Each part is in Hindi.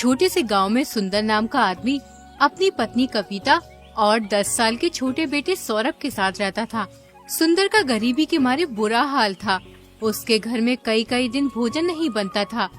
छोटे से गांव में सुंदर नाम का आदमी अपनी पत्नी कविता और 10 साल के छोटे बेटे सौरभ के साथ रहता था। सुंदर का गरीबी के मारे बुरा हाल था। उसके घर में कई कई दिन भोजन नहीं बनता था।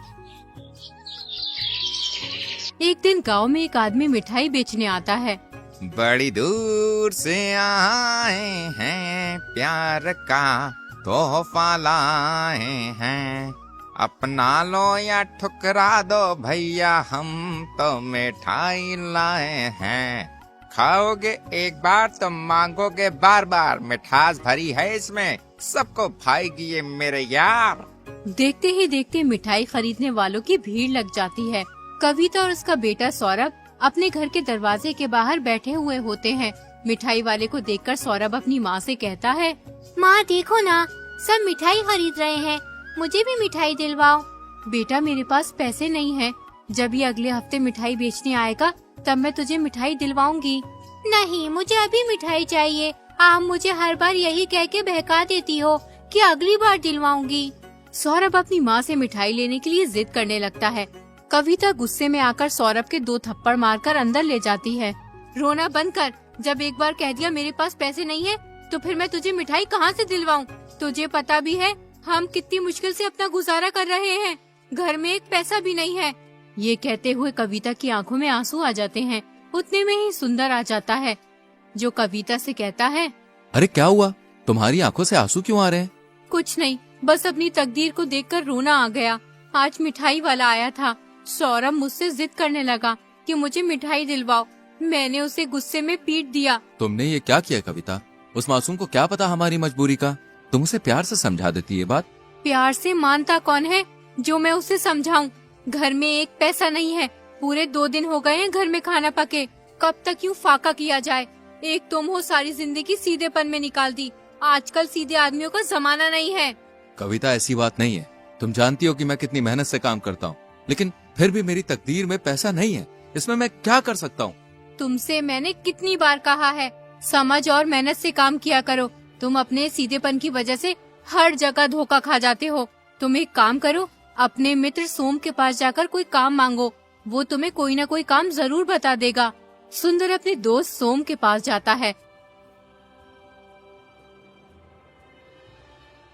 एक दिन गांव में एक आदमी मिठाई बेचने आता है। बड़ी दूर से आए हैं, प्यार का तोहफा लाए हैं, अपना लो या ठुकरा दो भैया, हम तो मिठाई लाए हैं। खाओगे एक बार तो मांगोगे बार बार, मिठास भरी है इसमें, सबको भाएगी ये मेरे यार। देखते ही देखते मिठाई खरीदने वालों की भीड़ लग जाती है। कविता और उसका बेटा सौरभ अपने घर के दरवाजे के बाहर बैठे हुए होते हैं। मिठाई वाले को देखकर सौरभ अपनी माँ से कहता है, माँ देखो ना, सब मिठाई खरीद रहे हैं, मुझे भी मिठाई दिलवाओ। बेटा मेरे पास पैसे नहीं है, जब ये अगले हफ्ते मिठाई बेचने आएगा तब मैं तुझे मिठाई दिलवाऊंगी। नहीं, मुझे अभी मिठाई चाहिए। आप मुझे हर बार यही कह के बहका देती हो कि अगली बार दिलवाऊंगी। सौरभ अपनी माँ से मिठाई लेने के लिए जिद करने लगता है। कविता गुस्से में आकर सौरभ के 2 थप्पड़ मारकर अंदर ले जाती है। रोना बंद कर, जब एक बार कह दिया मेरे पास पैसे नहीं है तो फिर मैं तुझे मिठाई कहाँ से दिलवाऊं? तुझे पता भी है हम कितनी मुश्किल से अपना गुजारा कर रहे हैं, घर में एक पैसा भी नहीं है। ये कहते हुए कविता की आंखों में आंसू आ जाते हैं। उतने में ही सुंदर आ जाता है, जो कविता से कहता है, अरे क्या हुआ, तुम्हारी आंखों से आंसू क्यों आ रहे हैं? कुछ नहीं, बस अपनी तकदीर को देखकर रोना आ गया। आज मिठाई वाला आया था, सौरभ मुझसे जिद करने लगा कि मुझे मिठाई दिलवाओ। मैंने उसे गुस्से में पीट दिया। तुमने ये क्या किया कविता? उस मासूम को क्या पता हमारी मजबूरी का? तुम उसे प्यार से समझा देती ये बात। प्यार से मानता कौन है जो मैं उसे समझाऊं? घर में एक पैसा नहीं है, पूरे 2 दिन हो गए हैं घर में खाना पके। कब तक यूँ फाका किया जाए? एक तुम हो सारी जिंदगी सीधेपन में निकाल दी। आजकल सीधे आदमियों का जमाना नहीं है। कविता ऐसी बात नहीं है, तुम जानती हो कि मैं कितनी मेहनत से काम करता हूँ, लेकिन फिर भी मेरी तकदीर में पैसा नहीं है। इसमें मैं क्या कर सकता हूँ? तुमसे मैंने कितनी बार कहा है, समझ और मेहनत से काम किया करो। तुम अपने सीधेपन की वजह से हर जगह धोखा खा जाते हो। तुम एक काम करो, अपने मित्र सोम के पास जाकर कोई काम मांगो, वो तुम्हें कोई न कोई काम जरूर बता देगा। सुंदर अपने दोस्त सोम के पास जाता है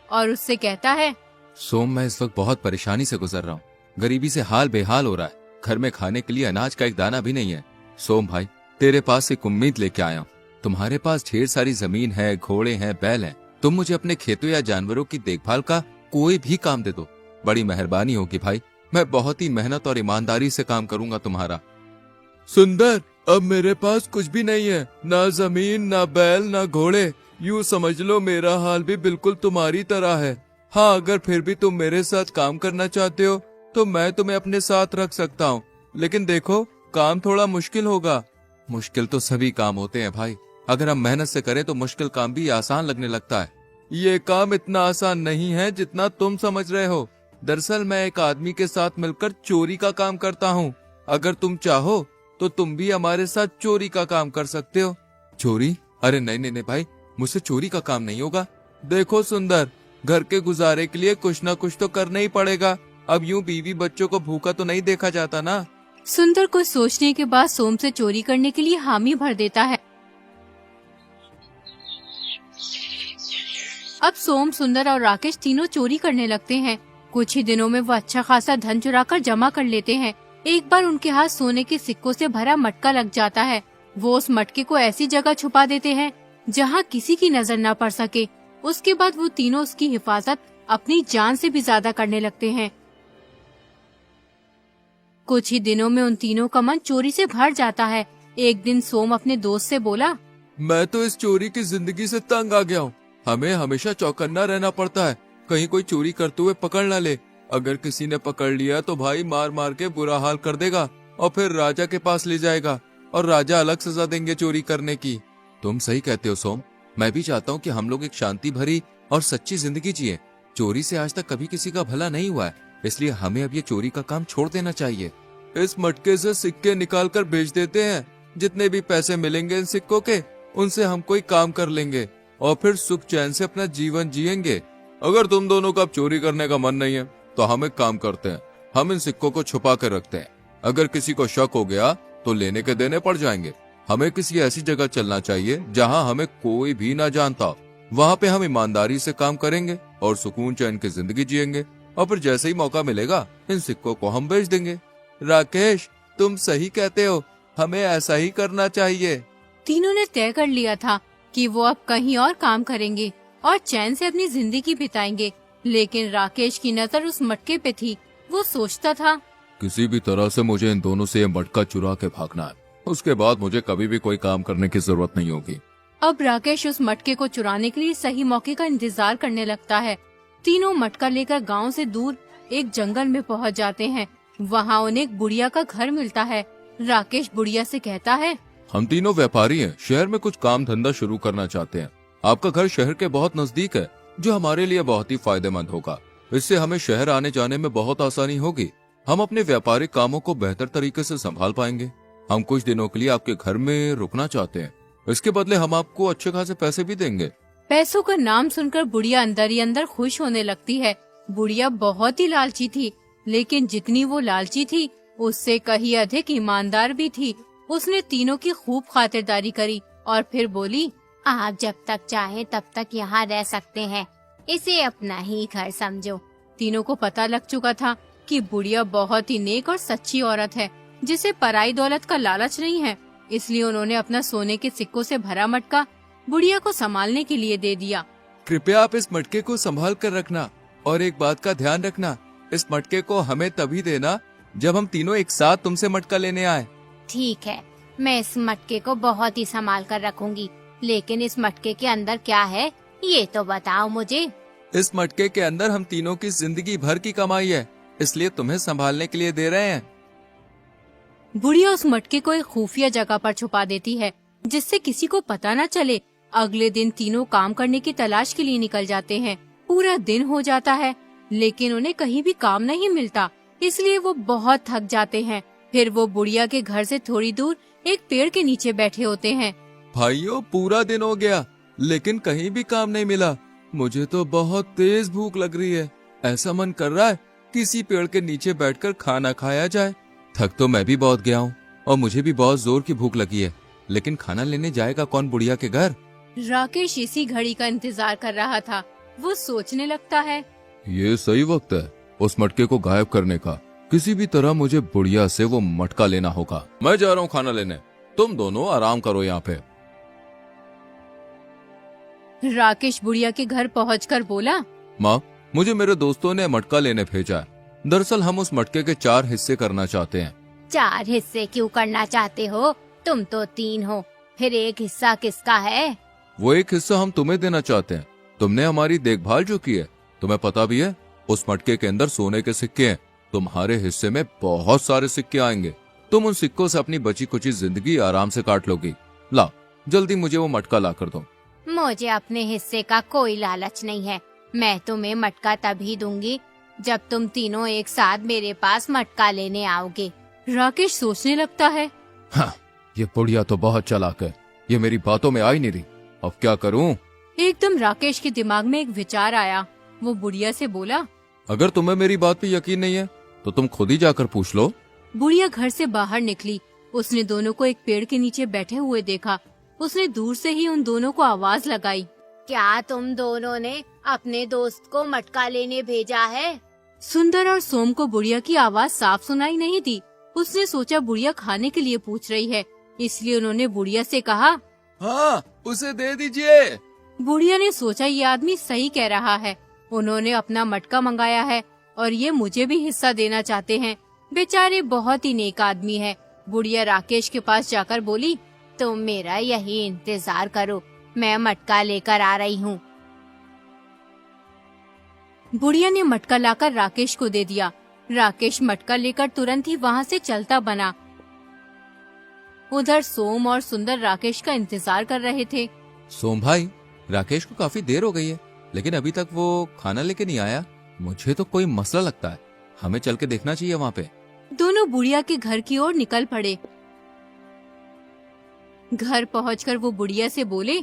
और उससे कहता है, सोम, मैं इस वक्त बहुत परेशानी से गुजर रहा हूँ। गरीबी से हाल बेहाल हो रहा है, घर में खाने के लिए अनाज का एक दाना भी नहीं है। सोम भाई, तेरे पास एक उम्मीद लेके आया हूँ। तुम्हारे पास ढेर सारी जमीन है, घोड़े हैं, बैल हैं। तुम मुझे अपने खेतों या जानवरों की देखभाल का कोई भी काम दे दो, बड़ी मेहरबानी होगी भाई। मैं बहुत ही मेहनत और ईमानदारी से काम करूंगा तुम्हारा। सुंदर, अब मेरे पास कुछ भी नहीं है, ना जमीन, ना बैल, ना घोड़े। यूँ समझ लो मेरा हाल भी बिल्कुल तुम्हारी तरह है। हाँ, अगर फिर भी तुम मेरे साथ काम करना चाहते हो तो मैं तुम्हें अपने साथ रख सकता हूँ, लेकिन देखो काम थोड़ा मुश्किल होगा। मुश्किल तो सभी काम होते हैं भाई, अगर हम मेहनत से करें तो मुश्किल काम भी आसान लगने लगता है। ये काम इतना आसान नहीं है जितना तुम समझ रहे हो। दरअसल मैं एक आदमी के साथ मिलकर चोरी का काम करता हूँ। अगर तुम चाहो तो तुम भी हमारे साथ चोरी का काम कर सकते हो। चोरी? अरे नहीं नहीं नहीं भाई, मुझसे चोरी का काम नहीं होगा। देखो सुंदर, घर के गुजारे के लिए कुछ ना कुछ तो करना ही पड़ेगा। अब यूं बीवी बच्चों को भूखा तो नहीं देखा जाता ना। सुंदर को सोचने के बाद सोम से चोरी करने के लिए हामी भर देता है। अब सोम, सुंदर और राकेश तीनों चोरी करने लगते हैं। कुछ ही दिनों में वो अच्छा खासा धन चुराकर जमा कर लेते हैं। एक बार उनके हाथ सोने के सिक्कों से भरा मटका लग जाता है। वो उस मटके को ऐसी जगह छुपा देते हैं जहाँ किसी की नजर न पड़ सके। उसके बाद वो तीनों उसकी हिफाजत अपनी जान से भी ज्यादा करने लगते हैं। कुछ ही दिनों में उन तीनों का मन चोरी से भर जाता है। एक दिन सोम अपने दोस्त से बोला, मैं तो इस चोरी की जिंदगी से तंग आ गया हूँ। हमें हमेशा चौकन्ना रहना पड़ता है, कहीं कोई चोरी करते हुए पकड़ न ले। अगर किसी ने पकड़ लिया तो भाई मार मार के बुरा हाल कर देगा और फिर राजा के पास ले जाएगा और राजा अलग सजा देंगे चोरी करने की। तुम सही कहते हो सोम, मैं भी चाहता हूँ कि हम लोग एक शांति भरी और सच्ची जिंदगी जिए। चोरी से आज तक कभी किसी का भला नहीं हुआ है, इसलिए हमें अब ये चोरी का काम छोड़ देना चाहिए। इस मटके से सिक्के निकाल कर बेच देते हैं, जितने भी पैसे मिलेंगे इन सिक्कों के उनसे हम कोई काम कर लेंगे और फिर सुख चैन से अपना जीवन जिएंगे। अगर तुम दोनों का अब चोरी करने का मन नहीं है तो हम एक काम करते हैं, हम इन सिक्कों को छुपा कर रखते हैं। अगर किसी को शक हो गया तो लेने के देने पड़ जाएंगे। हमें किसी ऐसी जगह चलना चाहिए जहाँ हमें कोई भी ना जानता। वहाँ पे हम ईमानदारी से काम करेंगे और सुकून चैन की जिंदगी जिएंगे, और फिर जैसे ही मौका मिलेगा इन सिक्कों को हम बेच देंगे। राकेश, तुम सही कहते हो, हमें ऐसा ही करना चाहिए। तीनों ने तय कर लिया था कि वो अब कहीं और काम करेंगे और चैन से अपनी जिंदगी बिताएंगे। लेकिन राकेश की नजर उस मटके पे थी। वो सोचता था, किसी भी तरह से मुझे इन दोनों से ये मटका चुरा के भागना है। उसके बाद मुझे कभी भी कोई काम करने की जरूरत नहीं होगी। अब राकेश उस मटके को चुराने के लिए सही मौके का इंतजार करने लगता है। तीनों मटका लेकर गांव से दूर एक जंगल में पहुंच जाते हैं। वहां उन्हें एक बुढ़िया का घर मिलता है। राकेश बुढ़िया से कहता है, हम तीनों व्यापारी हैं, शहर में कुछ काम धंधा शुरू करना चाहते हैं। आपका घर शहर के बहुत नजदीक है, जो हमारे लिए बहुत ही फायदेमंद होगा। इससे हमें शहर आने जाने में बहुत आसानी होगी। हम अपने व्यापारिक कामों को बेहतर तरीके से संभाल पाएंगे। हम कुछ दिनों के लिए आपके घर में रुकना चाहते हैं। इसके बदले हम आपको अच्छे खासे पैसे भी देंगे। पैसों का नाम सुनकर बुढ़िया अंदर ही अंदर खुश होने लगती है। बुढ़िया बहुत ही लालची थी, लेकिन जितनी वो लालची थी उससे कहीं अधिक ईमानदार भी थी। उसने तीनों की खूब खातिरदारी करी और फिर बोली, आप जब तक चाहे तब तक यहाँ रह सकते हैं। इसे अपना ही घर समझो। तीनों को पता लग चुका था कि बुढ़िया बहुत ही नेक और सच्ची औरत है, जिसे पराई दौलत का लालच नहीं है। इसलिए उन्होंने अपना सोने के सिक्कों से भरा मटका बुढ़िया को संभालने के लिए दे दिया। कृपया आप इस मटके को संभाल कर रखना, और एक बात का ध्यान रखना, इस मटके को हमें तभी देना जब हम तीनों एक साथ तुमसे मटका लेने आए। ठीक है, मैं इस मटके को बहुत ही संभाल कर रखूंगी, लेकिन इस मटके के अंदर क्या है ये तो बताओ मुझे। इस मटके के अंदर हम तीनों की जिंदगी भर की कमाई है, इसलिए तुम्हें संभालने के लिए दे रहे हैं। बुढ़िया उस मटके को एक खुफिया जगह पर छुपा देती है, जिससे किसी को पता न चले। अगले दिन तीनों काम करने की तलाश के लिए निकल जाते हैं। पूरा दिन हो जाता है, लेकिन उन्हें कहीं भी काम नहीं मिलता, इसलिए वो बहुत थक जाते हैं। फिर वो बुढ़िया के घर से थोड़ी दूर एक पेड़ के नीचे बैठे होते हैं। भाइयों, पूरा दिन हो गया लेकिन कहीं भी काम नहीं मिला। मुझे तो बहुत तेज भूख लग रही है। ऐसा मन कर रहा है किसी पेड़ के नीचे बैठकर खाना खाया जाए। थक तो मैं भी बहुत गया हूँ और मुझे भी बहुत जोर की भूख लगी है, लेकिन खाना लेने जाएगा कौन बुढ़िया के घर? राकेश इसी घड़ी का इंतजार कर रहा था। वो सोचने लगता है, ये सही वक्त है उस मटके को गायब करने का। किसी भी तरह मुझे बुढ़िया से वो मटका लेना होगा। मैं जा रहा हूँ खाना लेने, तुम दोनों आराम करो यहाँ पे। राकेश बुढ़िया के घर पहुंचकर बोला, माँ, मुझे मेरे दोस्तों ने मटका लेने भेजा है। दरअसल हम उस मटके के 4 हिस्से करना चाहते हैं। 4 हिस्से क्यों करना चाहते हो? तुम तो 3 हो, फिर एक हिस्सा किसका है? वो एक हिस्सा हम तुम्हें देना चाहते हैं। तुमने हमारी देखभाल जो की है, तुम्हें पता भी है उस मटके के अंदर सोने के सिक्के हैं। तुम्हारे हिस्से में बहुत सारे सिक्के आएंगे। तुम उन सिक्कों से अपनी बची कुची जिंदगी आराम से काट लोगी। ला, जल्दी मुझे वो मटका ला कर दो। मुझे अपने हिस्से का कोई लालच नहीं है। मैं तुम्हें मटका तभी दूंगी जब तुम तीनों एक साथ मेरे पास मटका लेने आओगे। राकेश सोचने लगता है, हाँ, ये बुढ़िया तो बहुत चालाक है, ये मेरी बातों में आ ही नहीं रही। अब क्या करूं? एकदम राकेश के दिमाग में एक विचार आया। वो बुढ़िया से बोला, अगर तुम्हें मेरी बात पे यकीन नहीं है तो तुम खुद ही जाकर पूछ लो। बुढ़िया घर से बाहर निकली। उसने दोनों को एक पेड़ के नीचे बैठे हुए देखा। उसने दूर से ही उन दोनों को आवाज लगाई, क्या तुम दोनों ने अपने दोस्त को मटका लेने भेजा है? सुंदर और सोम को बुढ़िया की आवाज साफ सुनाई नहीं दी। उसने सोचा बुढ़िया खाने के लिए पूछ रही है, इसलिए उन्होंने बुढ़िया से कहा, हाँ, उसे दे दीजिए। बुढ़िया ने सोचा ये आदमी सही कह रहा है। उन्होंने अपना मटका मंगाया है और ये मुझे भी हिस्सा देना चाहते हैं। बेचारे बहुत ही नेक आदमी है। बुढ़िया राकेश के पास जाकर बोली, तुम मेरा यही इंतजार करो, मैं मटका लेकर आ रही हूँ। बुढ़िया ने मटका लाकर राकेश को दे दिया। राकेश मटका लेकर तुरंत ही वहाँ से चलता बना। उधर सोम और सुंदर राकेश का इंतजार कर रहे थे। सोम भाई, राकेश को काफी देर हो गई है, लेकिन अभी तक वो खाना लेके नहीं आया। मुझे तो कोई मसला लगता है, हमें चल के देखना चाहिए वहाँ पे। दोनों बुढ़िया के घर की ओर निकल पड़े। घर पहुंचकर वो बुढ़िया से बोले,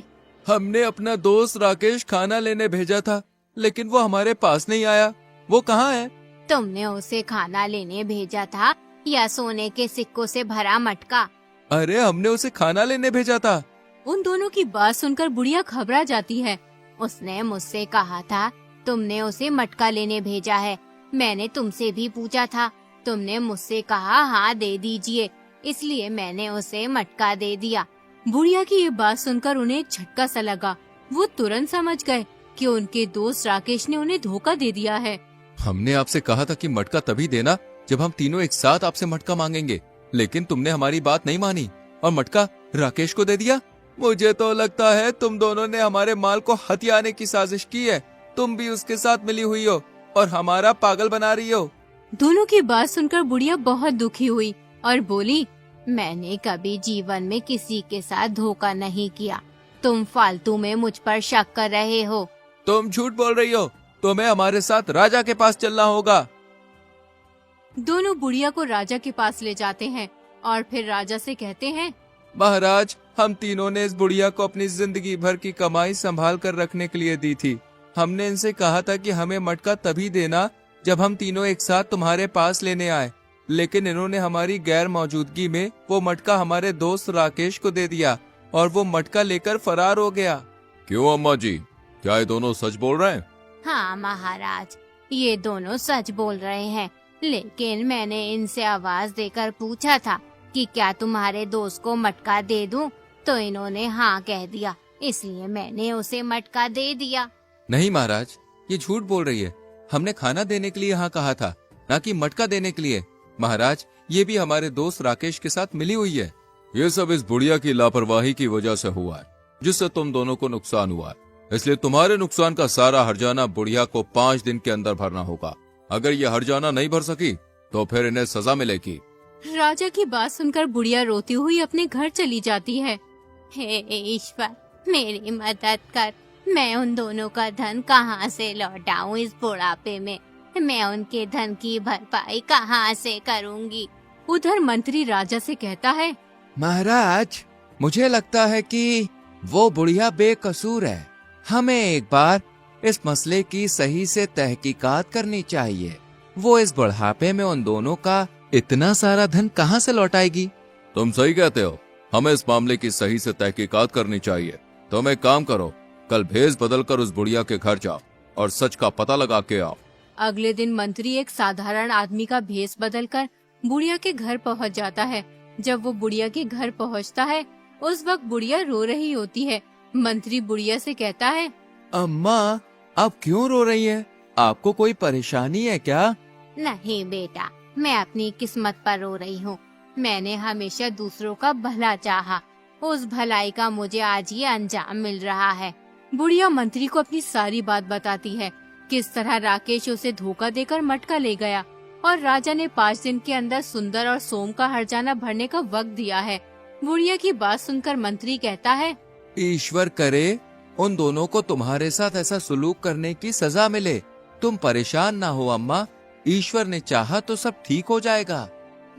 हमने अपना दोस्त राकेश खाना लेने भेजा था, लेकिन वो हमारे पास नहीं आया। वो कहाँ है? तुमने उसे खाना लेने भेजा था, या सोने के सिक्कों से भरा मटका। अरे हमने उसे खाना लेने भेजा था। उन दोनों की बात सुनकर बुढ़िया घबरा जाती है। उसने मुझसे कहा था तुमने उसे मटका लेने भेजा है। मैंने तुमसे भी पूछा था, तुमने मुझसे कहा हाँ दे दीजिए, इसलिए मैंने उसे मटका दे दिया। बुढ़िया की ये बात सुनकर उन्हें एक झटका सा लगा। वो तुरंत समझ गए कि उनके दोस्त राकेश ने उन्हें धोखा दे दिया है। हमने आपसे कहा था कि मटका तभी देना जब हम तीनों एक साथ आपसे मटका मांगेंगे, लेकिन तुमने हमारी बात नहीं मानी और मटका राकेश को दे दिया। मुझे तो लगता है तुम दोनों ने हमारे माल को हथियाने की साजिश की है। तुम भी उसके साथ मिली हुई हो और हमारा पागल बना रही हो। दोनों की बात सुनकर बुढ़िया बहुत दुखी हुई और बोली, मैंने कभी जीवन में किसी के साथ धोखा नहीं किया। तुम फालतू में मुझ पर शक कर रहे हो। तुम झूठ बोल रही हो। तुम्हें हमारे साथ राजा के पास चलना होगा। दोनों बुढ़िया को राजा के पास ले जाते हैं और फिर राजा से कहते हैं, महाराज, हम तीनों ने इस बुढ़िया को अपनी जिंदगी भर की कमाई संभाल कर रखने के लिए दी थी। हमने इनसे कहा था कि हमें मटका तभी देना जब हम तीनों एक साथ तुम्हारे पास लेने आए, लेकिन इन्होंने हमारी गैर मौजूदगी में वो मटका हमारे दोस्त राकेश को दे दिया और वो मटका लेकर फरार हो गया। क्यों अम्मा जी, क्या ये दोनों सच बोल रहे हैं? हाँ महाराज, ये दोनों सच बोल रहे हैं, लेकिन मैंने इनसे आवाज देकर पूछा था कि क्या तुम्हारे दोस्त को मटका दे दूं, तो इन्होंने हाँ कह दिया, इसलिए मैंने उसे मटका दे दिया। नहीं महाराज, ये झूठ बोल रही है। हमने खाना देने के लिए हाँ कहा था, ना कि मटका देने के लिए। महाराज, ये भी हमारे दोस्त राकेश के साथ मिली हुई है। ये सब इस बुढ़िया की लापरवाही की वजह से हुआ है, जिससे तुम दोनों को नुकसान हुआ है। इसलिए तुम्हारे नुकसान का सारा हर्जाना बुढ़िया को 5 दिन के अंदर भरना होगा। अगर ये हर्जाना नहीं भर सकी तो फिर इन्हें सजा मिलेगी। राजा की बात सुनकर बुढ़िया रोती हुई अपने घर चली जाती है। हे ईश्वर, मेरी मदद कर। मैं उन दोनों का धन कहाँ से लौटाऊं इस बुढ़ापे में? मैं उनके धन की भरपाई कहाँ से करूँगी? उधर मंत्री राजा से कहता है, महाराज, मुझे लगता है कि वो बुढ़िया बेकसूर है। हमें एक बार इस मसले की सही से तहकीकात करनी चाहिए। वो इस बुढ़ापे में उन दोनों का इतना सारा धन कहाँ से लौटाएगी? तुम सही कहते हो, हमें इस मामले की सही से तहकीकात करनी चाहिए। तुम एक काम करो, कल भेष बदल कर उस बुढ़िया के घर जाओ और सच का पता लगा के आओ। अगले दिन मंत्री एक साधारण आदमी का भेष बदलकर बुढ़िया के घर पहुंच जाता है। जब वो बुढ़िया के घर पहुंचता है, उस वक्त बुढ़िया रो रही होती है। मंत्री बुढ़िया से कहता है, अम्मा, आप क्यों रो रही हैं? आपको कोई परेशानी है क्या? नहीं बेटा, मैं अपनी किस्मत पर रो रही हूँ। मैंने हमेशा दूसरों का भला चाहा, उस भलाई का मुझे आज ये अंजाम मिल रहा है। बुढ़िया मंत्री को अपनी सारी बात बताती है, किस तरह राकेश उसे धोखा देकर मटका ले गया और राजा ने 5 दिन के अंदर सुंदर और सोम का हर्जाना भरने का वक्त दिया है। बुढ़िया की बात सुनकर मंत्री कहता है, ईश्वर करे उन दोनों को तुम्हारे साथ ऐसा सुलूक करने की सजा मिले। तुम परेशान ना हो अम्मा, ईश्वर ने चाहा तो सब ठीक हो जाएगा।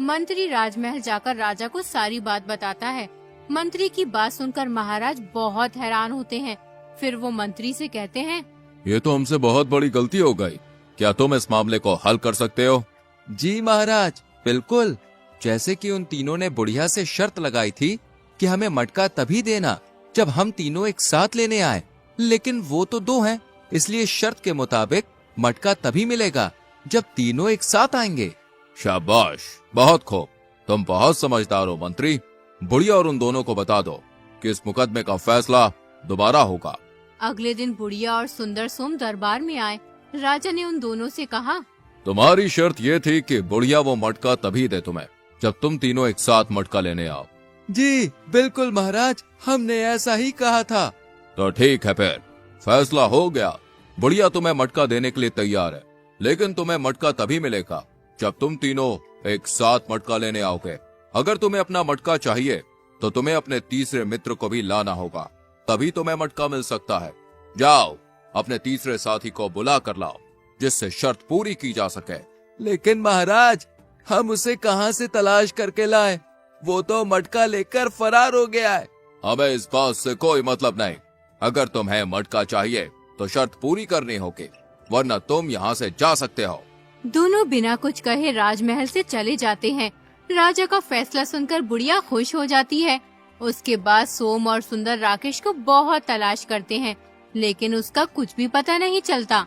मंत्री राजमहल जाकर राजा को सारी बात बताता है। मंत्री की बात सुनकर महाराज बहुत हैरान होते हैं। फिर वो मंत्री से कहते हैं, ये तो हमसे बहुत बड़ी गलती हो गई। क्या तुम इस मामले को हल कर सकते हो? जी महाराज, बिल्कुल। जैसे कि उन तीनों ने बुढ़िया से शर्त लगाई थी कि हमें मटका तभी देना जब हम तीनों एक साथ लेने आए, लेकिन वो तो 2 हैं, इसलिए शर्त के मुताबिक मटका तभी मिलेगा जब तीनों एक साथ आएंगे। शाबाश, बहुत खूब। तुम बहुत समझदार हो मंत्री। बुढ़िया और उन दोनों को बता दो कि इस मुकदमे का फैसला दोबारा होगा। अगले दिन बुढ़िया और सुंदर सोम दरबार में आए। राजा ने उन दोनों से कहा, तुम्हारी शर्त ये थी कि बुढ़िया वो मटका तभी दे तुम्हें जब तुम तीनों एक साथ मटका लेने आओ। जी बिल्कुल महाराज, हमने ऐसा ही कहा था। तो ठीक है, फिर फैसला हो गया। बुढ़िया तुम्हें मटका देने के लिए तैयार है, लेकिन तुम्हें मटका तभी मिलेगा जब तुम तीनों एक साथ मटका लेने आओगे। अगर तुम्हें अपना मटका चाहिए तो तुम्हें अपने तीसरे मित्र को भी लाना होगा, तभी तुम्हें मटका मिल सकता है। जाओ, अपने तीसरे साथी को बुला कर लाओ, जिससे शर्त पूरी की जा सके। लेकिन महाराज, हम उसे कहाँ से तलाश करके लाएं? वो तो मटका लेकर फरार हो गया है। हमें इस बात से कोई मतलब नहीं। अगर तुम्हें मटका चाहिए तो शर्त पूरी करनी होगी, वरना तुम यहाँ से जा सकते हो। दोनों बिना कुछ कहे राजमहल से चले जाते हैं। राजा का फैसला सुनकर बुढ़िया खुश हो जाती है। उसके बाद सोम और सुंदर राकेश को बहुत तलाश करते हैं, लेकिन उसका कुछ भी पता नहीं चलता।